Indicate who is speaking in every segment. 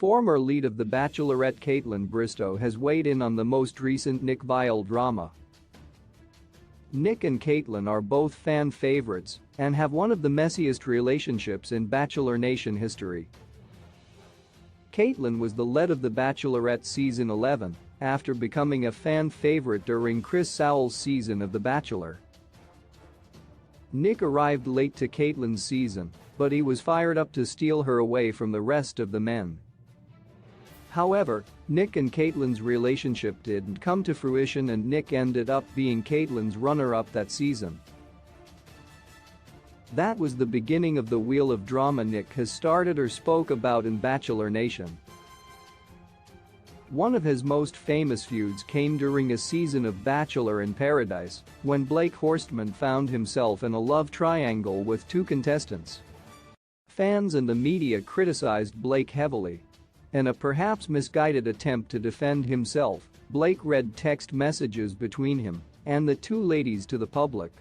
Speaker 1: Former lead of The Bachelorette Kaitlyn Bristowe has weighed in on the most recent Nick-Viall drama. Nick and Kaitlyn are both fan favorites and have one of the messiest relationships in Bachelor Nation history. Kaitlyn was the lead of The Bachelorette season 11 after becoming a fan favorite during Chris Sowell's season of The Bachelor. Nick arrived late to Kaitlyn's season, but he was fired up to steal her away from the rest of the men. However, Nick and Kaitlyn's relationship didn't come to fruition and Nick ended up being Kaitlyn's runner-up that season. That was the beginning of the wheel of drama Nick has started or spoke about in Bachelor Nation. One of his most famous feuds came during a season of Bachelor in Paradise when Blake Horstman found himself in a love triangle with two contestants. Fans and the media criticized Blake heavily. In a perhaps misguided attempt to defend himself, Blake read text messages between him and the two ladies to the public.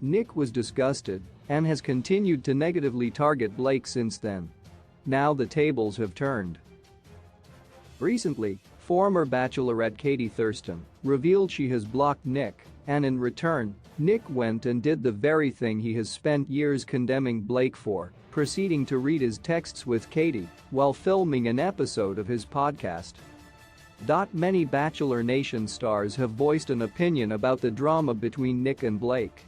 Speaker 1: Nick was disgusted and has continued to negatively target Blake since then. Now the tables have turned. Recently, former Bachelorette Katie Thurston revealed she has blocked Nick, and in return, Nick went and did the very thing he has spent years condemning Blake for, proceeding to read his texts with Katie while filming an episode of his podcast. Many Bachelor Nation stars have voiced an opinion about the drama between Nick and Blake.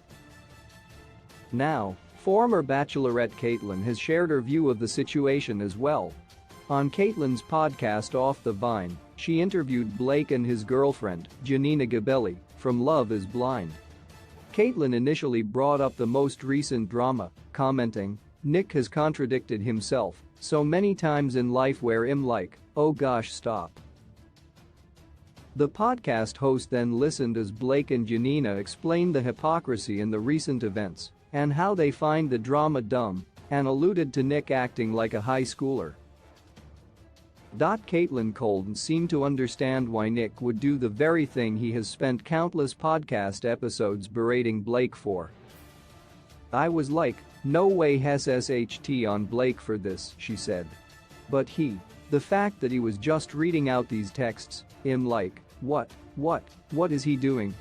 Speaker 1: Now, former Bachelorette Kaitlyn has shared her view of the situation as well. On Kaitlyn's podcast Off the Vine, she interviewed Blake and his girlfriend, Janina Gabelli, from Love is Blind. Kaitlyn initially brought up the most recent drama, commenting, "Nick has contradicted himself so many times in life where I'm like, oh gosh stop." The podcast host then listened as Blake and Janina explained the hypocrisy in the recent events and how they find the drama dumb and alluded to Nick acting like a high schooler. Kaitlyn Colden seemed to understand why Nick would do the very thing he has spent countless podcast episodes berating Blake for. "I was like, no way has SHT on Blake for this," she said. But the fact that he was just reading out these texts, I'm like, what is he doing?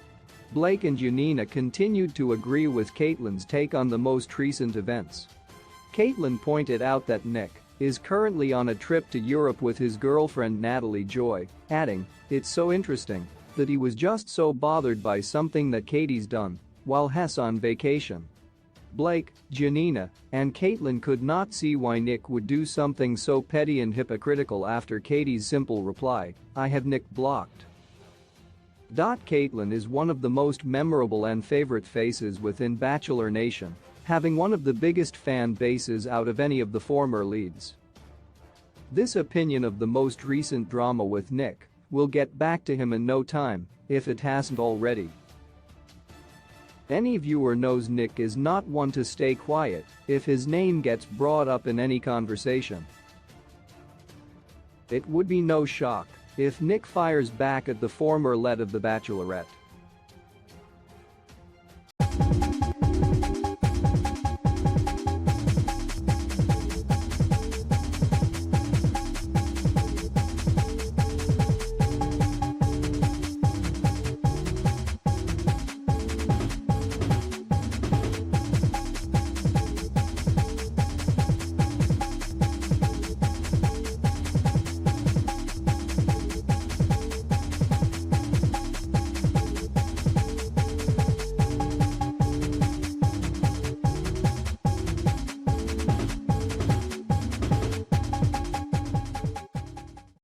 Speaker 1: Blake and Janina continued to agree with Kaitlyn's take on the most recent events. Kaitlyn pointed out that Nick is currently on a trip to Europe with his girlfriend Natalie Joy, adding, "It's so interesting that he was just so bothered by something that Katie's done while Hess on vacation." Blake, Janina, and Kaitlyn could not see why Nick would do something so petty and hypocritical after Katie's simple reply, "I have Nick blocked." Kaitlyn is one of the most memorable and favorite faces within Bachelor Nation, having one of the biggest fan bases out of any of the former leads. This opinion of the most recent drama with Nick will get back to him in no time, if it hasn't already. Any viewer knows Nick is not one to stay quiet if his name gets brought up in any conversation. It would be no shock if Nick fires back at the former lead of The Bachelorette.